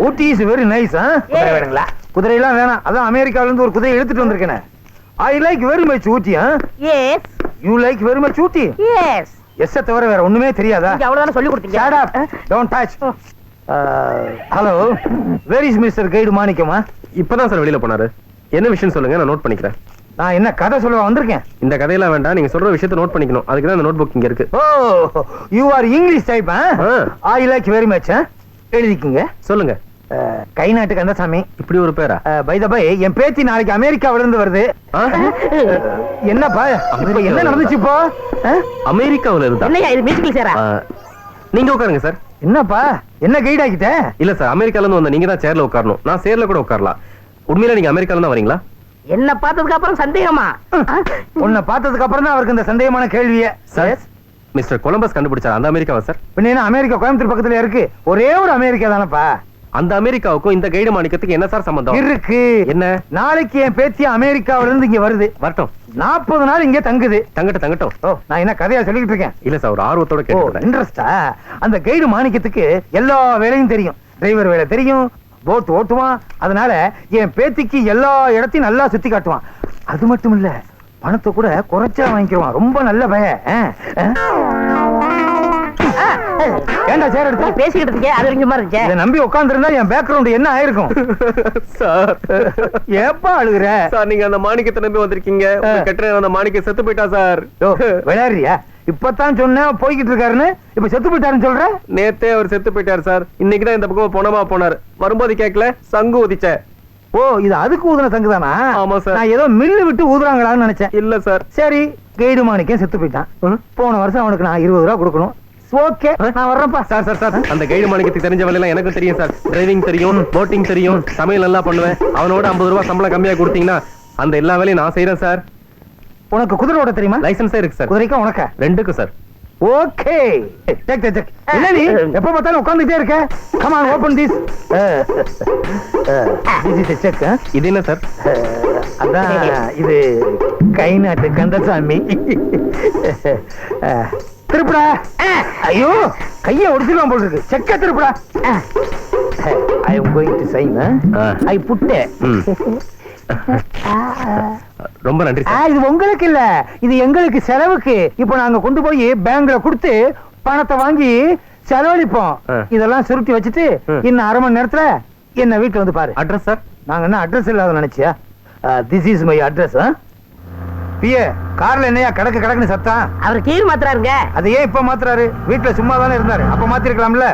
Ooty is very nice. குதிரை வேணுங்களா? குதிரையெல்லாம் வேணாம், அதான் அமெரிக்கால இருந்து ஒரு குதிரை எடுத்துட்டு வந்திருக்கேன். I like very much Ooty. Yes. You like very much Ooty? Yes. Yes தவிர வேற ஒண்ணுமே தெரியாதா? நீங்க அவ்வளவுதானே சொல்லி கொடுத்தீங்க. Shut up. Don't touch. Hello, where is mister guide மாணிக்கமா? இப்பதான் சார் வெளியில போனாரு. என்ன விஷயம் சொல்லுங்க, நான் நோட் பண்ணிக்கிறேன். நான் என்ன கதை சொல்ல வந்திருக்கேன்? இந்த கதையெல்லாம் வேண்டாம், நீங்க சொல்ற விஷயத்தை நோட் பண்ணிக்கணும். அதுக்கு தான் இந்த நோட் புக் இங்க இருக்கு. Oh, you are English type. I like very much. எழுதிக்குங்க. சொல்லுங்க. கை நாட்டு கந்தசாமி. இப்படி ஒரு பேரா? பை த பை, என் பேத்தி நாளைக்கு அமெரிக்காவில இருந்து வருது. என்னப்பா என்ன நடந்துச்சு இப்போ? அமெரிக்காவுல இருந்தா? என்னையா இது மியூசிக்கல் சேரா? நீங்க உட்காருங்க சார். என்னப்பா என்ன கைட் ஆகிட்ட? இல்ல சார், அமெரிக்கால இருந்து வந்த நீங்க தான் சேர்ல உட்காரணும். நான் சேர்ல கூட உட்காரலாம். உண்மையில நீங்க அமெரிக்கால தான் வரீங்களா? என்ன பார்த்ததுக்கு அப்புறம் சந்தேகமா? உன்னை பார்த்ததுக்கு அப்புறம் தான் அவருக்கு இந்த சந்தேகமான கேள்வியே. சார், மிஸ்டர் கொலம்பஸ் கண்டுபிடிச்சார் அந்த அமெரிக்காவா சார்? பின்ன என்ன, அமெரிக்கா கோயம்புத்தூர் பக்கத்துல இருக்கு. ஒரே ஒரு அமெரிக்கா தானப்பா. அந்த அமெரிக்காவுக்கும் இந்த கைடு மாணிக்கத்துக்கு என்ன சார் சம்பந்தம் இருக்கு? என்ன? நாளைக்கு என் பேத்தி அமெரிக்காவில இருந்து இங்க வருது. வரட்டும். 40 நாள் இங்க தங்குது. தங்கட்டும். ஓ, நான் என்ன கதையா சொல்லிட்டு இருக்கேன்? இல்ல சார், ஒரு ஆர்வத்தோட கேட்டேன். இன்ட்ரெஸ்டா? அந்த கைடு மாணிக்கத்துக்கு எல்லா வேலையும் தெரியும். டிரைவர் வேலை தெரியும், போட் ஓட்டுவான். அதனால என் பேத்திக்கு எல்லா இடத்தையும் நல்லா சுத்தி காட்டுவான். அது மட்டும் இல்ல, பணத்தை கூட குறைச்சா வாங்கிக்குவான். ரொம்ப நல்ல பையன். ஏண்டா சேர் எடுத்து பேசிக்கிட்டு இருக்கே, அது இங்க மாதிரி இருந்துச்சு. இதை நம்பி உட்கார்ந்திருந்தா என் பேக்ரவுண்ட் என்ன ஆயிருக்கும்? சார், ஏப்பா அழுகுற? சார், நீங்க அந்த மாணிக்கத்தை நம்பி வந்திருக்கீங்க. கட்டுற அந்த மாணிக்க செத்து போயிட்டா சார். விளையாடுறியா? இப்பதான் சொன்ன போய்கிட்டு இருக்காருன்னு, இப்ப செத்து போயிட்டாருன்னு சொல்ற? நேத்தே அவர் செத்து போயிட்டாரு சார். இன்னைக்குதான் இந்த பக்கம் போனமா போனாரு. வரும்போது கேட்கல, சங்கு ஊதிச்ச. ஓ, இது அதுக்கு ஊதுன சங்குதானா? ஆமா சார். நான் ஏதோ மில்லு விட்டு ஊதுறாங்களான்னு நினைச்சேன். இல்ல சார். சரி, கைடு மாணிக்கம் செத்து போயிட்டான். போன வருஷம் அவனுக்கு நான் 20 ரூபா கொடுக்கணும். ஓகே, நான் வர்றேன்ப்பா. சார், அந்த கைடு மாணிக்கத்துக்கு தெரிஞ்ச வேலை எல்லாம் எனக்கும் தெரியும் சார். டிரைவிங் தெரியும், போட்டிங் தெரியும், சமையல் நல்லா பண்ணுவேன். அவனோட 50 ரூபா சம்பளம் கம்மியா கொடுத்தீங்கன்னா அந்த எல்லா வேலையும் நான் செய்யறேன் சார். உனக்கு குதிரை ஓட தெரியுமா? லைசன்ஸே இருக்கு சார். குதிரைக்கும் உனக்கு? ரெண்டுக்கும் சார். Okay, check. என்ன நீ எப்ப பார்த்தாலும் உட்கார்ந்துட்டே இருக்க? Come on, open this. This is check. இது என்ன சார்? அதான் இது கை நாட்டு கந்தசாமி. திருப்புடா. ஐயோ, கைய ஒடிச்சிருவான் போல இருக்கு. செக்க திருப்புடா. I am going to sign. I put. ரொம்ப நன்றி சார். இது உங்களுக்கு இல்ல, இது எங்களுக்கு செலவுக்கு. இப்போ நாங்க கொண்டு போய் பேங்க்ல கொடுத்து பணத்தை வாங்கி செலவழிப்போம். இதெல்லாம் சுருட்டி வச்சுட்டு இன்னும் 1/2 மணி நேரத்துல என்ன வீட்டுல வந்து பாரு. Address sir? நாங்க என்ன அட்ரஸ் இல்லாத நினைச்சியா? This is my address. PA, கார்ல என்னையா கடக்குன்னு சத்தம்? அவர் கீழ் மாத்துறாருங்க. அதை ஏன் இப்ப மாத்துறாரு? வீட்டுல சும்மா தானே இருந்தாரு, அப்ப மாத்திருக்கலாம்ல.